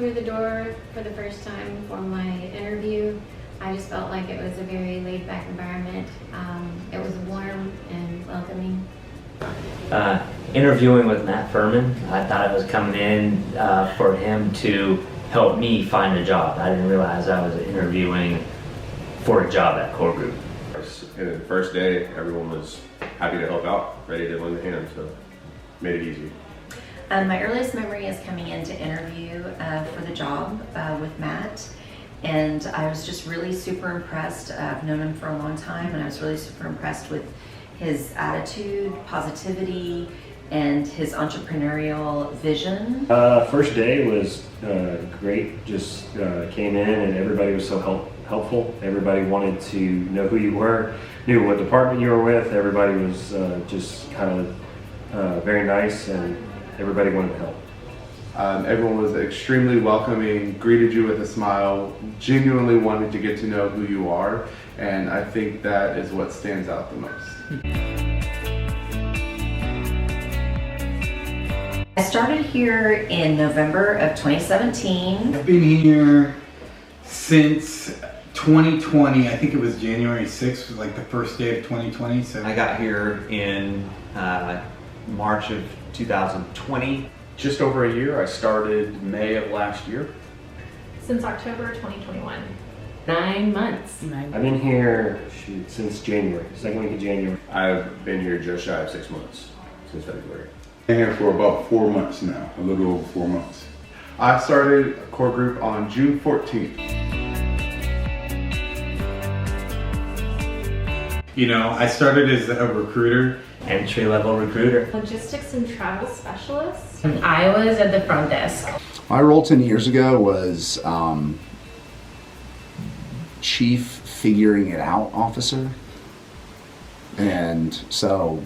through the door for the first time for my interview, I just felt like it was a very laid-back environment. It was warm and welcoming. Interviewing with Matt Furman, I thought I was coming in for him to help me find a job. I didn't realize I was interviewing for a job at Core Group. And the first day, everyone was happy to help out, ready to lend a hand, so made it easy. My earliest memory is coming in to interview for the job with Matt, and I was just really super impressed. I've known him for a long time, and I was really super impressed with his attitude, positivity, and his entrepreneurial vision. First day was great. Just came in and everybody was so helpful. Everybody wanted to know who you were, knew what department you were with. Everybody was just kind of very nice, and everybody wanted to help. Everyone was extremely welcoming, greeted you with a smile, genuinely wanted to get to know who you are, and I think that is what stands out the most. I started here in November of 2017. I've been here since 2020. I think it was January 6th, was like the first day of 2020. So I got here in March of 2020. Just over a year. I started May of last year. Since October 2021. 9 months. I've been here since January, second week of January. I've been here just shy of 6 months, since February. Been here for about 4 months now, a little over 4 months. I started a core group on June 14th. you know, I started as a recruiter. Entry-level recruiter. Logistics and travel specialist. And I was at the front desk. My role 10 years ago was chief figuring it out officer. And so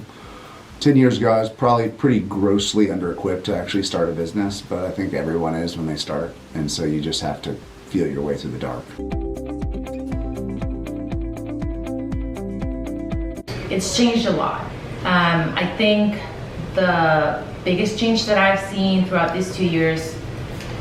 10 years ago I was probably pretty grossly under-equipped to actually start a business, but I think everyone is when they start. And so you just have to feel your way through the dark. It's changed a lot. I think the biggest change that I've seen throughout these 2 years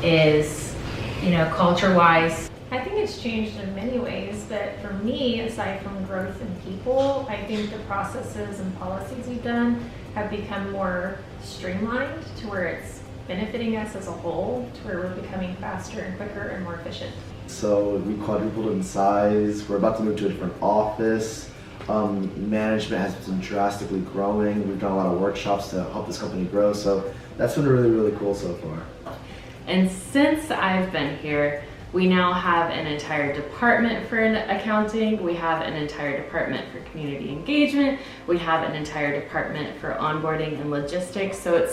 is, you know, culture-wise. I think it's changed in many ways, but for me, aside from growth in people, I think the processes and policies we've done have become more streamlined to where it's benefiting us as a whole, to where we're becoming faster and quicker and more efficient. So we quadrupled in size. We're about to move to a different office. Management has been drastically growing. We've done a lot of workshops to help this company grow. So that's been really, really cool so far. And since I've been here, we now have an entire department for accounting. We have an entire department for community engagement. We have an entire department for onboarding and logistics. So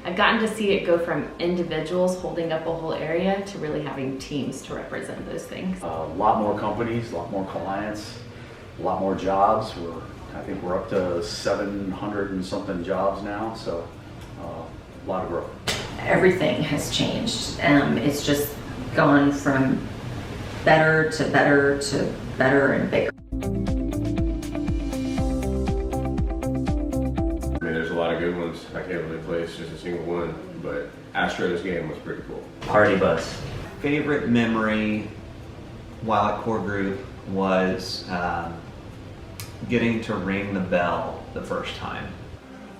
I've gotten to see it go from individuals holding up a whole area to really having teams to represent those things. A lot more companies, a lot more clients, a lot more jobs. I think we're up to 700 and something jobs now, so a lot of growth. Everything has changed. It's just gone from better to better to better and bigger. I mean, there's a lot of good ones. I can't really place just a single one, but Astro's game was pretty cool. Party bus. Favorite memory while at Core Group was getting to ring the bell the first time.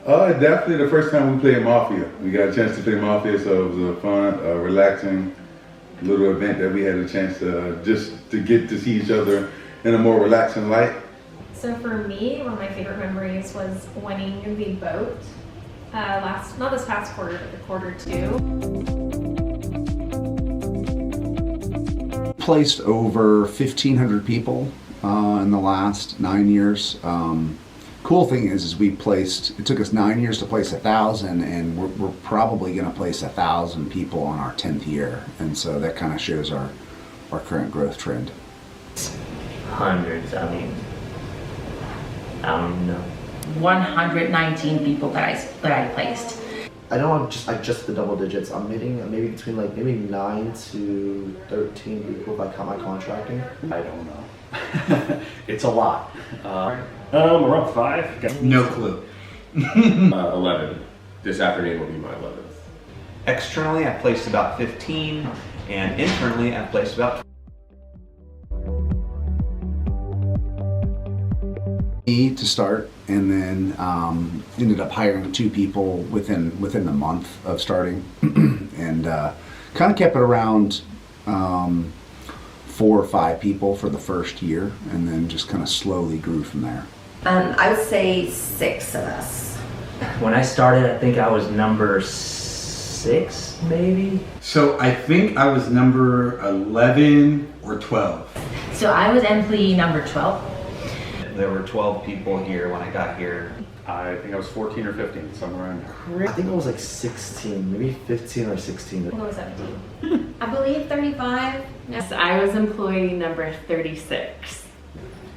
Definitely the first time we played Mafia. We got a chance to play Mafia, so it was a fun, relaxing little event that we had a chance to just to get to see each other in a more relaxing light. So for me, one of my favorite memories was winning the boat not this past quarter, but the quarter two. Placed over 1,500 people in the last 9 years. Cool thing is it took us 9 years to place 1,000, and we're probably going to place 1,000 people on our 10th year, and so that kind of shows our current growth trend. Hundreds, I mean, I don't even know. 119 people that I placed. I know I'm just the double digits. I'm hitting maybe between maybe 9 to 13 people if I count my contracting. I don't know. It's a lot. We're up 5. No clue. 11. This afternoon will be my 11th. Externally, I placed about 15, And internally, I've placed about to start, and then ended up hiring 2 people within the month of starting, and kind of kept it around 4 or 5 people for the first year, and then just kind of slowly grew from there. I would say 6 of us. When I started, I think I was number 6, maybe. So I think I was number 11 or 12. So I was employee number 12. There were 12 people here when I got here. I think I was 14 or 15, somewhere in there. I think I was like 16, maybe 15 or 16. I think it was 17. I believe 35. Yes, I was employee number 36.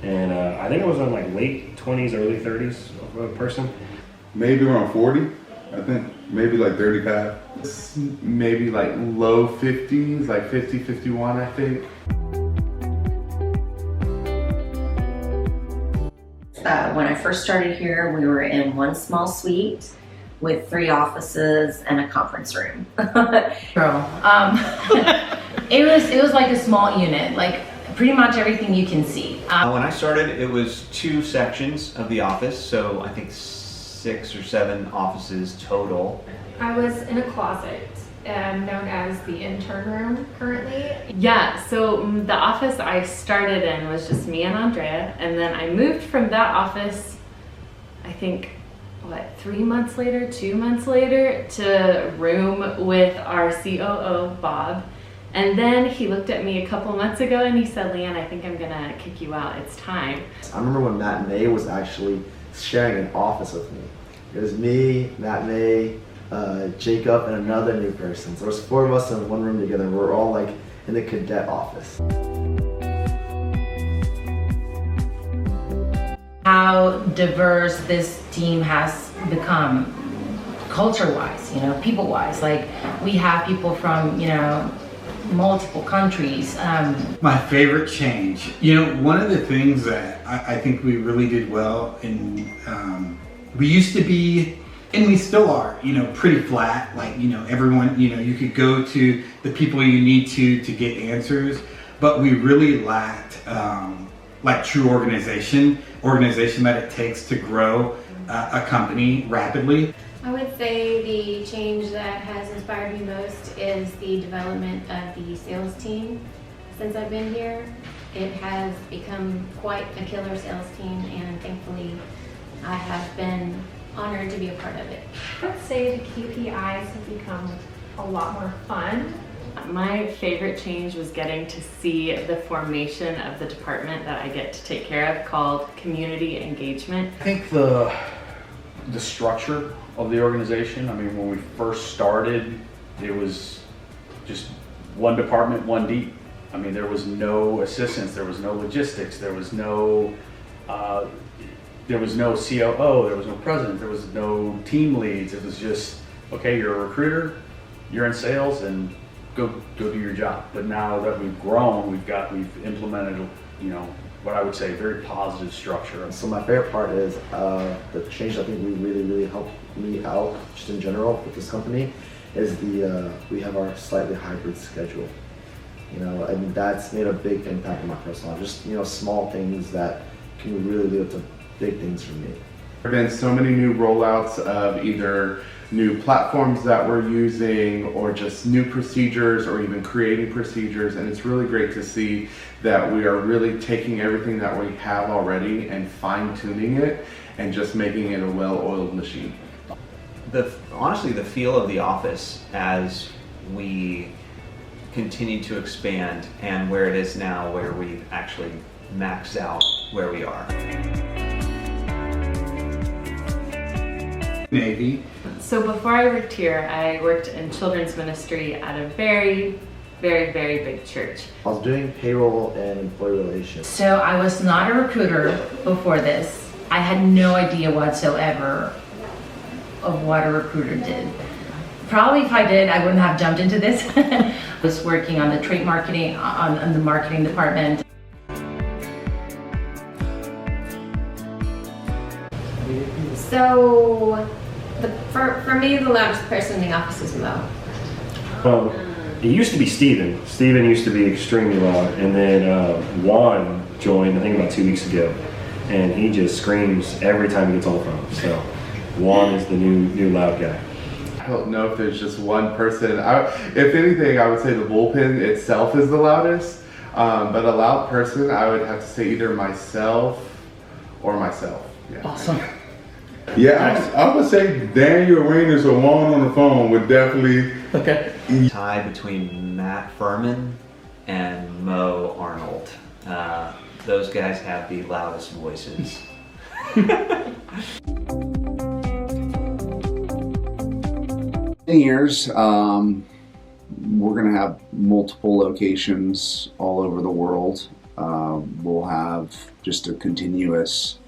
And I think I was in like late 20s, early 30s of a person. Maybe around 40, I think. Maybe like 35. Maybe like low 50s, like 50, 51, I think. When I first started here, we were in one small suite with 3 offices and a conference room. Girl, it was like a small unit, like pretty much everything you can see. When I started, it was 2 sections of the office, so I think 6 or 7 offices total. I was in a closet known as the intern room currently. Yeah, so the office I started in was just me and Andrea, and then I moved from that office, I think, 3 months later, 2 months later, to room with our COO, Bob. And then he looked at me a couple months ago and he said, Leanne, I think I'm gonna kick you out, it's time. I remember when Matt May was actually sharing an office with me. It was me, Matt May, Jacob, and another new person. So there was 4 of us in one room together. We were all like in the cadet office. How diverse this team has become, culture-wise, people-wise. Like, we have people from, multiple countries. My favorite change. One of the things that I think we really did well we used to be, and we still are, pretty flat. Like, everyone, you could go to the people you need to get answers, but we really lacked like true organization that it takes to grow a company rapidly. I would say the change that has inspired me most is the development of the sales team. Since I've been here, it has become quite a killer sales team, and thankfully I have been honored to be a part of it. I would say the KPIs have become a lot more fun. My favorite change was getting to see the formation of the department that I get to take care of, called community engagement. I think the structure of the organization, I mean, when we first started, it was just one department, one deep. I mean, there was no assistance, there was no logistics, there was no COO, there was no president, there was no team leads. It was just, okay, you're a recruiter, you're in sales, and go do your job. But now that we've grown, we've implemented, what I would say, very positive structure. So my favorite part is the change I think we really helped me out just in general with this company is we have our slightly hybrid schedule. And that's made a big impact on my personal life. Just small things that can really lead up to big things for me. There have been so many new rollouts of either new platforms that we're using or just new procedures or even creating procedures, and it's really great to see that we are really taking everything that we have already and fine-tuning it and just making it a well-oiled machine. Honestly, the feel of the office as we continue to expand and where it is now, where we've actually maxed out where we are. Navy. So before I worked here, I worked in children's ministry at a very, very, very big church. I was doing payroll and employee relations. So I was not a recruiter before this. I had no idea whatsoever of what a recruiter did. Probably if I did, I wouldn't have jumped into this. I was working on the trade marketing, on the marketing department. So, for me, the loudest person in the office is Mo. it used to be Steven. Steven used to be extremely loud, and then Juan joined, I think about 2 weeks ago, and he just screams every time he gets on the phone. So Juan is the new loud guy. I don't know if there's just one person. If anything, I would say the bullpen itself is the loudest. But a loud person, I would have to say either myself or myself. Yeah. Awesome. Yeah, I would say Daniel Arenas or Juan on the phone would definitely. Okay. Tie between Matt Furman and Mo Arnold. Those guys have the loudest voices. In years, we're going to have multiple locations all over the world. We'll have just a continuous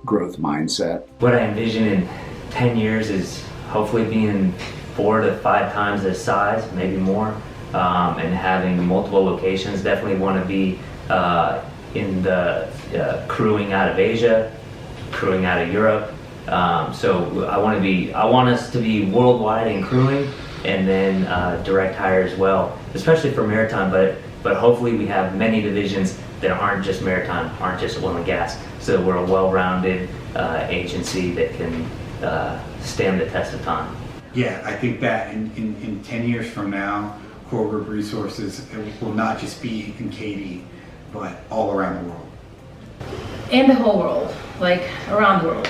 growth mindset. What I envision in 10 years is hopefully being 4 to 5 times this size, maybe more, and having multiple locations. Definitely want to be in the crewing out of Asia, crewing out of Europe. So I want us to be worldwide in crewing, and then direct hire as well, especially for maritime, but hopefully we have many divisions that aren't just maritime, aren't just oil and gas, so we're a well-rounded agency that can stand the test of time. Yeah, I think that in 10 years from now, Core Group Resources will not just be in Katy, but all around the world. In the whole world, like around the world.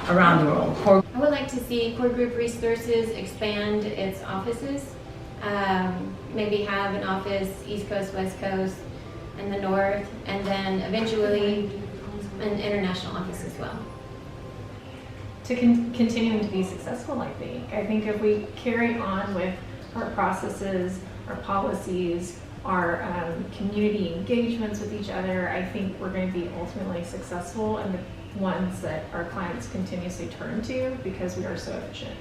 Around the world. I would like to see Core Group Resources expand its offices. Maybe have an office East Coast, West Coast, and the North, and then eventually an international office as well. To continuing to be successful, I think if we carry on with our processes, our policies, our community engagements with each other, I think we're going to be ultimately successful and the ones that our clients continuously turn to because we are so efficient.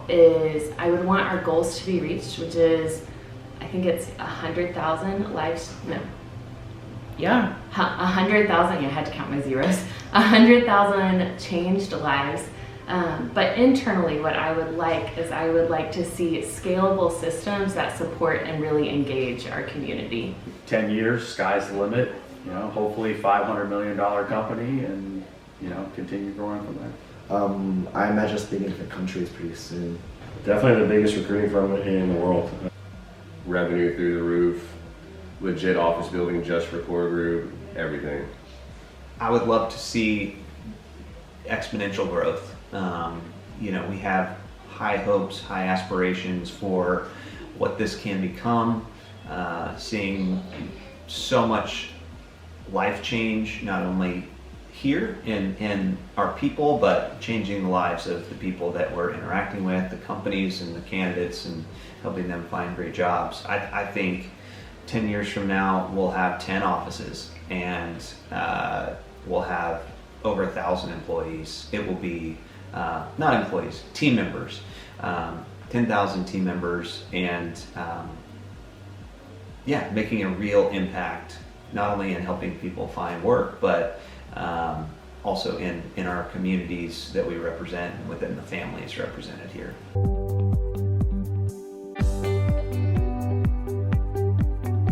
Is I would want our goals to be reached, which is, I think it's 100,000 lives, no. Yeah, 100,000, I had to count my zeros. 100,000 changed lives. But internally, what I would like is I would like to see scalable systems that support and really engage our community. 10 years, sky's the limit. You know, hopefully $500 million company, and you know, continue growing from there. I imagine us being in different countries pretty soon. Definitely the biggest recruiting firm in the world. Revenue through the roof, legit office building just for Core Group, everything. I would love to see exponential growth. You know, we have high hopes, high aspirations for what this can become. Seeing so much life change, not only here in our people, but changing the lives of the people that we're interacting with, the companies and the candidates, and helping them find great jobs. I think 10 years from now, we'll have 10 offices, and we'll have over 1,000 employees. It will be, not employees, team members, 10,000 team members, and yeah, making a real impact, not only in helping people find work, but also in our communities that we represent and within the families represented here.